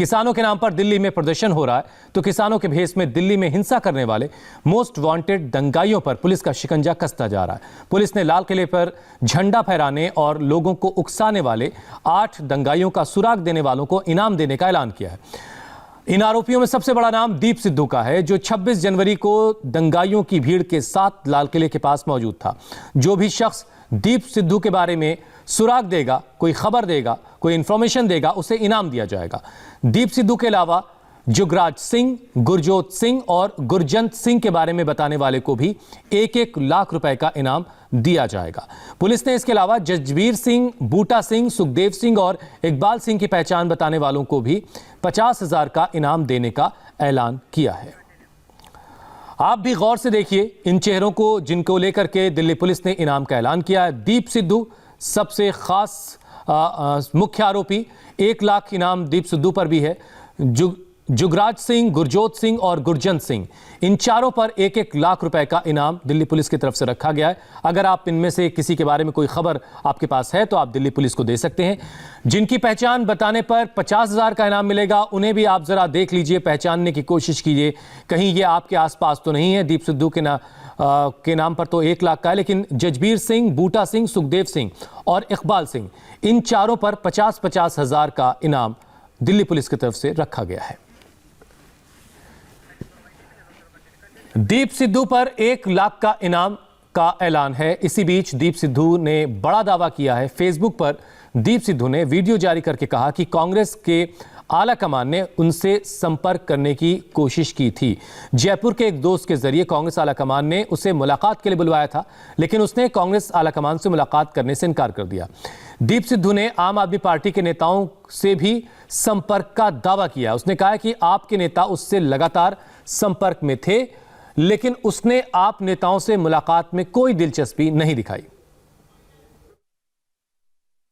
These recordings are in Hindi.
किसानों के नाम पर दिल्ली में प्रदर्शन हो रहा है तो किसानों के भेष में दिल्ली में हिंसा करने वाले मोस्ट वांटेड दंगाइयों पर पुलिस का शिकंजा कसता जा रहा है। पुलिस ने लाल किले पर झंडा फहराने और लोगों को उकसाने वाले 8 दंगाइयों का सुराग देने वालों को इनाम देने का ऐलान किया है। इन आरोपियों में सबसे बड़ा नाम दीप सिद्धू का है, जो 26 जनवरी को दंगाइयों की भीड़ के साथ लाल किले के पास मौजूद था। जो भी शख्स दीप सिद्धू के बारे में सुराग देगा, कोई खबर देगा, कोई इंफॉर्मेशन देगा, उसे इनाम दिया जाएगा। दीप सिद्धू के अलावा जुगराज सिंह, गुरजोत सिंह और गुरजंत सिंह के बारे में बताने वाले को भी 1-1 लाख रुपए का इनाम दिया जाएगा। पुलिस ने इसके अलावा जजबीर सिंह, बूटा सिंह, सुखदेव सिंह और इकबाल सिंह की पहचान बताने वालों को भी 50,000 का इनाम देने का ऐलान किया है। आप भी गौर से देखिए इन चेहरों को, जिनको लेकर के दिल्ली पुलिस ने इनाम का ऐलान किया है। दीप सिद्धू सबसे खास मुख्य आरोपी, 1 लाख इनाम दीप सिद्धू पर भी है। जुगराज सिंह, गुरजोत सिंह और गुरजंत सिंह, इन चारों पर 1-1 लाख रुपए का इनाम दिल्ली पुलिस की तरफ से रखा गया है। अगर आप इनमें से किसी के बारे में कोई खबर आपके पास है तो आप दिल्ली पुलिस को दे सकते हैं। जिनकी पहचान बताने पर 50,000 का इनाम मिलेगा, उन्हें भी आप जरा देख लीजिए, पहचानने की कोशिश कीजिए, कहीं ये आपके आसपास तो नहीं है। दीप सिद्धू के नाम पर तो 1 लाख का है, लेकिन जजबीर सिंह, बूटा सिंह, सुखदेव सिंह और इकबाल सिंह, इन चारों पर 50-50 हजार का इनाम दिल्ली पुलिस की तरफ से रखा गया है। दीप सिद्धू पर 1 लाख का इनाम का ऐलान है। इसी बीच दीप सिद्धू ने बड़ा दावा किया है। फेसबुक पर दीप सिद्धू ने वीडियो जारी करके कहा कि कांग्रेस के आला कमान ने उनसे संपर्क करने की कोशिश की थी। जयपुर के एक दोस्त के जरिए कांग्रेस आला कमान ने उसे मुलाकात के लिए बुलवाया था, लेकिन उसने कांग्रेस आला कमान से मुलाकात करने से इनकार कर दिया। दीप सिद्धू ने आम आदमी पार्टी के नेताओं से भी संपर्क का दावा किया। उसने कहा कि आपके नेता उससे लगातार संपर्क में थे, लेकिन उसने आप नेताओं से मुलाकात में कोई दिलचस्पी नहीं दिखाई।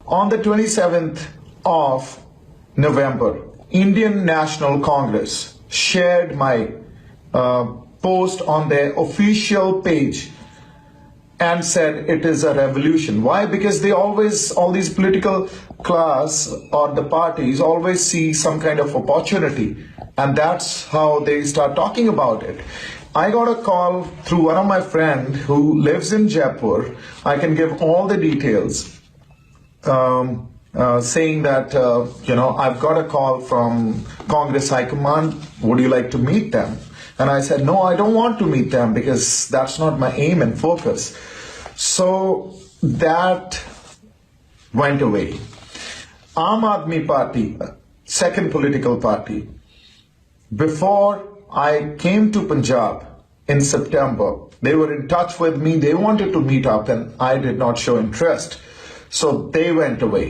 On the 27th of November, Indian National Congress shared my post on their official page and said it is a revolution. Why? Because they always, all these political class or the parties always see some kind of opportunity, and that's how they start talking about it. I got a call through one of my friend who lives in Jaipur. I can give all the details. Saying that, I've got a call from Congress High Command. Would you like to meet them? And I said, no, I don't want to meet them because that's not my aim and focus. So that went away. Aam Aadmi Party, second political party. Before I came to Punjab in September, they were in touch with me. They wanted to meet up and I did not show interest. So they went away.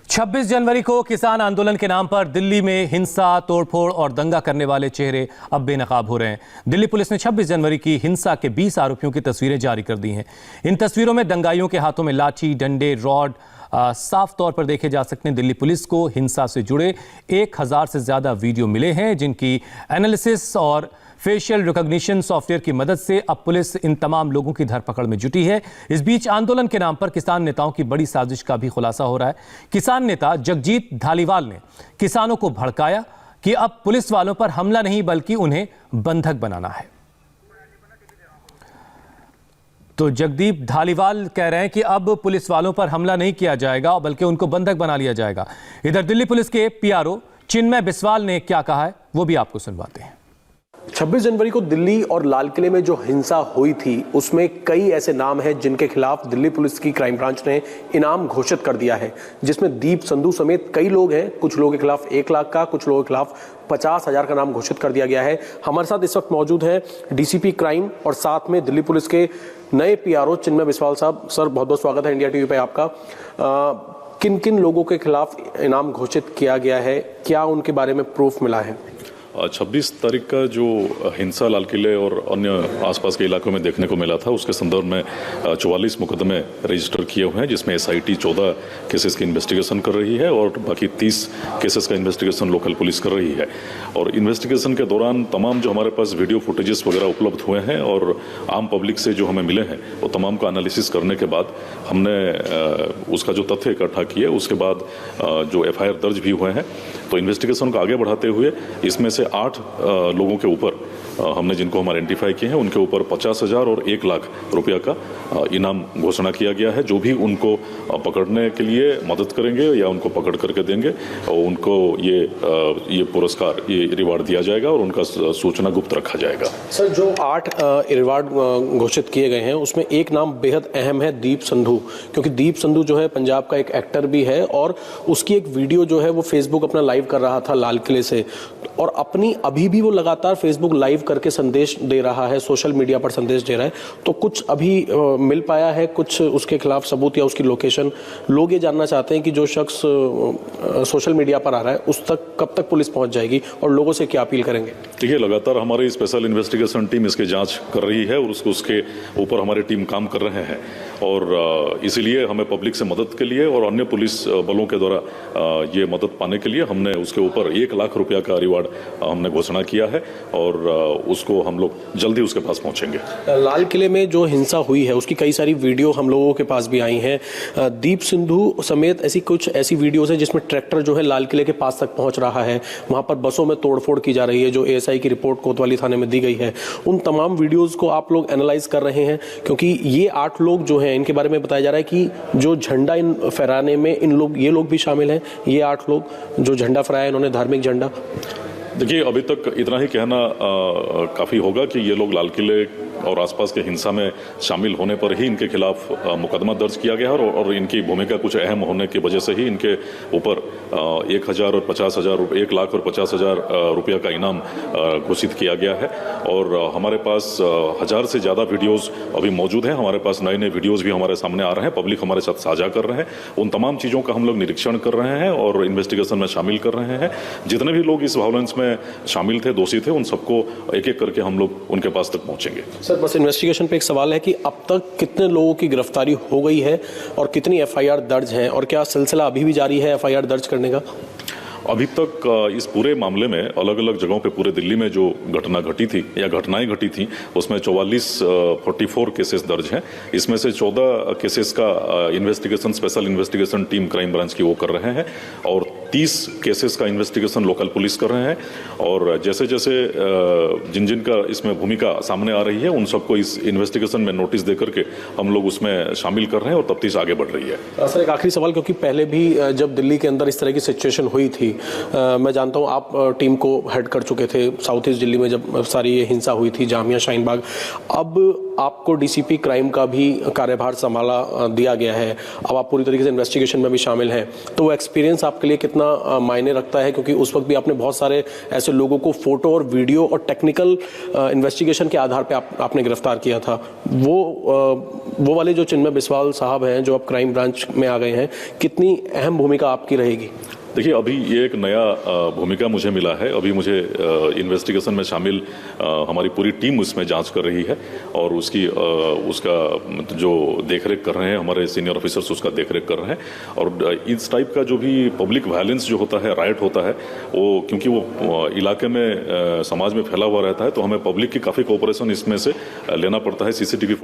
26 जनवरी को किसान आंदोलन के नाम पर दिल्ली में हिंसा, तोड़फोड़ और दंगा करने वाले चेहरे अब बेनकाब हो रहे हैं। दिल्ली पुलिस ने 26 जनवरी की हिंसा के 20 आरोपियों की तस्वीरें जारी कर दी हैं। इन तस्वीरों में दंगाइयों के हाथों में लाठी, डंडे, रॉड साफ तौर पर देखे जा सकते हैं। दिल्ली पुलिस को हिंसा से जुड़े 1000 से ज्यादा वीडियो मिले हैं, जिनकी एनालिसिस और फेशियल रिकॉग्निशन सॉफ्टवेयर की मदद से अब पुलिस इन तमाम लोगों की धरपकड़ में जुटी है। इस बीच आंदोलन के नाम पर किसान नेताओं की बड़ी साजिश का भी खुलासा हो रहा है। किसान नेता जगजीत धालीवाल ने किसानों को भड़काया कि अब पुलिस वालों पर हमला नहीं बल्कि उन्हें बंधक बनाना है। तो जगदीप धालीवाल कह रहे हैं कि अब पुलिस वालों पर हमला नहीं किया जाएगा बल्कि उनको बंधक बना लिया जाएगा। इधर दिल्ली पुलिस के पीआरओ चिन्मय बिस्वाल ने क्या कहा है वो भी आपको सुनवाते हैं। 26 जनवरी को दिल्ली और लाल किले में जो हिंसा हुई थी उसमें कई ऐसे नाम हैं जिनके खिलाफ दिल्ली पुलिस की क्राइम ब्रांच ने इनाम घोषित कर दिया है, जिसमें दीप सिद्धू समेत कई लोग हैं। कुछ लोगों के खिलाफ 1 लाख का, कुछ लोगों के खिलाफ 50,000 का नाम घोषित कर दिया गया है। हमारे साथ इस वक्त मौजूद हैं डीसीपी क्राइम और साथ में दिल्ली पुलिस के नए पीआरओ चिन्मय बिस्वाल साहब। सर, बहुत बहुत स्वागत है इंडिया टीवी पे आपका। किन किन लोगों के खिलाफ इनाम घोषित किया गया है, क्या उनके बारे में प्रूफ मिला है? 26 तारीख का जो हिंसा लाल किले और अन्य आसपास के इलाकों में देखने को मिला था, उसके संदर्भ में 44 मुकदमे रजिस्टर किए हुए हैं, जिसमें SIT 14 केसेस की इन्वेस्टिगेशन कर रही है और बाकी 30 केसेस का इन्वेस्टिगेशन लोकल पुलिस कर रही है। और इन्वेस्टिगेशन के दौरान तमाम जो हमारे पास वीडियो फुटेजेस वगैरह उपलब्ध हुए हैं और आम पब्लिक से जो हमें मिले हैं, वो तमाम का एनालिसिस करने के बाद हमने उसका जो तथ्य इकट्ठा किए, उसके बाद जो FIR दर्ज भी हुए हैं। तो इन्वेस्टिगेशन को आगे बढ़ाते हुए इसमें से 8 लोगों के ऊपर हमने जिनको हम आइडेंटिफाई किए हैं, उनके ऊपर 50,000 और 1 लाख रुपया का इनाम घोषणा किया गया है। जो भी उनको पकड़ने के लिए मदद करेंगे या उनको पकड़ करके देंगे, और उनको ये पुरस्कार, ये रिवार्ड दिया जाएगा और उनका सूचना गुप्त रखा जाएगा। सर, जो 8 रिवार्ड घोषित किए गए हैं, उसमें एक नाम बेहद अहम है, दीप संधू, क्योंकि दीप संधू जो है पंजाब का एक एक्टर भी है और उसकी एक वीडियो जो है वो फेसबुक अपना लाइव कर रहा था लाल किले से, और अभी भी वो लगातार फेसबुक लाइव करके संदेश दे रहा है, सोशल मीडिया पर संदेश दे रहा है। तो कुछ अभी मिल पाया है, कुछ उसके खिलाफ सबूत या उसकी लोकेशन? लोग ये जानना चाहते हैं कि जो शख्स सोशल मीडिया पर आ रहा है उस तक कब तक पुलिस पहुंच जाएगी और लोगों से क्या अपील करेंगे? देखिए, लगातार हमारी स्पेशल इन्वेस्टिगेशन टीम इसकी जांच कर रही है और उसके ऊपर हमारी टीम काम कर रहे हैं, और इसीलिए हमें पब्लिक से मदद के लिए और अन्य पुलिस बलों के द्वारा ये मदद पाने के लिए हमने उसके ऊपर 1 लाख रुपया का रिवार्ड हमने घोषणा किया है, और उसको हम लोग जल्दी उसके पास पहुंचेंगे। लाल किले में जो हिंसा हुई है उसकी कई सारी वीडियो हम लोगों के पास भी आई हैं। दीप सिंधु समेत ऐसी वीडियोस है जिसमें ट्रैक्टर जो है लाल किले के पास तक पहुंच रहा है, वहां पर बसों में तोड़फोड़ की जा रही है, जो ASI की रिपोर्ट कोतवाली थाने में दी गई है। उन तमाम वीडियोस को आप लोग एनालाइज कर रहे हैं, क्योंकि ये 8 लोग जो हैं, इनके बारे में बताया जा रहा है कि जो झंडा फहराने में ये लोग भी शामिल हैं। ये 8 लोग जो झंडा फहराया इन्होंने, धार्मिक झंडा। देखिए, अभी तक इतना ही कहना काफ़ी होगा कि ये लोग लाल किले और आसपास के हिंसा में शामिल होने पर ही इनके खिलाफ मुकदमा दर्ज किया गया है, और इनकी भूमिका कुछ अहम होने की वजह से ही इनके ऊपर 1,000 और 50,000 1 लाख और 50,000 रुपया का इनाम घोषित किया गया है। और हमारे पास 1000 से ज़्यादा वीडियोज़ अभी मौजूद हैं। हमारे पास नए वीडियोज़ भी हमारे सामने आ रहे हैं, पब्लिक हमारे साथ साझा कर रहे हैं। उन तमाम चीज़ों का हम लोग निरीक्षण कर रहे हैं और इन्वेस्टिगेशन में शामिल कर रहे हैं। जितने भी लोग इस वायलेंस में शामिल थे, दोषी थे, उन सबको एक एक करके हम लोग उनके पास तक पहुंचेंगे। सर, बस इन्वेस्टिगेशन पे एक सवाल है कि अब तक कितने लोगों की गिरफ्तारी हो गई है और कितनी FIR दर्ज है, और क्या सिलसिला अभी भी जारी है FIR दर्ज करने का? अभी तक इस पूरे मामले में अलग अलग जगहों पे पूरे दिल्ली में जो घटना घटी थी या घटनाएं घटी थी, उसमें 44 केसेस दर्ज हैं। इसमें से 14 केसेस का investigation special investigation team crime branch की वो कर रहे हैं, और 30 केसेस का इन्वेस्टिगेशन लोकल पुलिस कर रहे हैं। और जैसे जैसे जिन का इसमें भूमिका सामने आ रही है, उन सबको इस इन्वेस्टिगेशन में नोटिस दे करके हम लोग उसमें शामिल कर रहे हैं और तफ्तीश आगे बढ़ रही है। सर, एक आखिरी सवाल, क्योंकि पहले भी जब दिल्ली के अंदर इस तरह की सिचुएशन हुई थी, मैं जानता हूं आप टीम को हेड कर चुके थे साउथ ईस्ट दिल्ली में जब सारी ये हिंसा हुई थी, जामिया शाहीन बाग। अब आपको DCP क्राइम का भी कार्यभार संभाला दिया गया है, अब आप पूरी तरीके से इन्वेस्टिगेशन में भी शामिल हैं, तो वो एक्सपीरियंस आपके लिए कितना मायने रखता है? क्योंकि उस वक्त भी आपने बहुत सारे ऐसे लोगों को फोटो और वीडियो और टेक्निकल इन्वेस्टिगेशन के आधार पर आपने गिरफ्तार किया था। वो वाले जो चिन्मय बिस्वाल साहब हैं, जो अब क्राइम ब्रांच में आ गए हैं, कितनी अहम भूमिका आपकी रहेगी? देखिए, अभी ये एक नया भूमिका मुझे मिला है। अभी मुझे इन्वेस्टिगेशन में शामिल हमारी पूरी टीम उसमें जांच कर रही है, और उसका जो देखरेख कर रहे हैं हमारे सीनियर ऑफिसर्स, उसका देखरेख कर रहे हैं। और इस टाइप का जो भी पब्लिक वायलेंस जो होता है, राइट होता है, वो क्योंकि वो इलाके में समाज में फैला हुआ रहता है, तो हमें पब्लिक की काफ़ी कोऑपरेशन इसमें से लेना पड़ता है। CCTV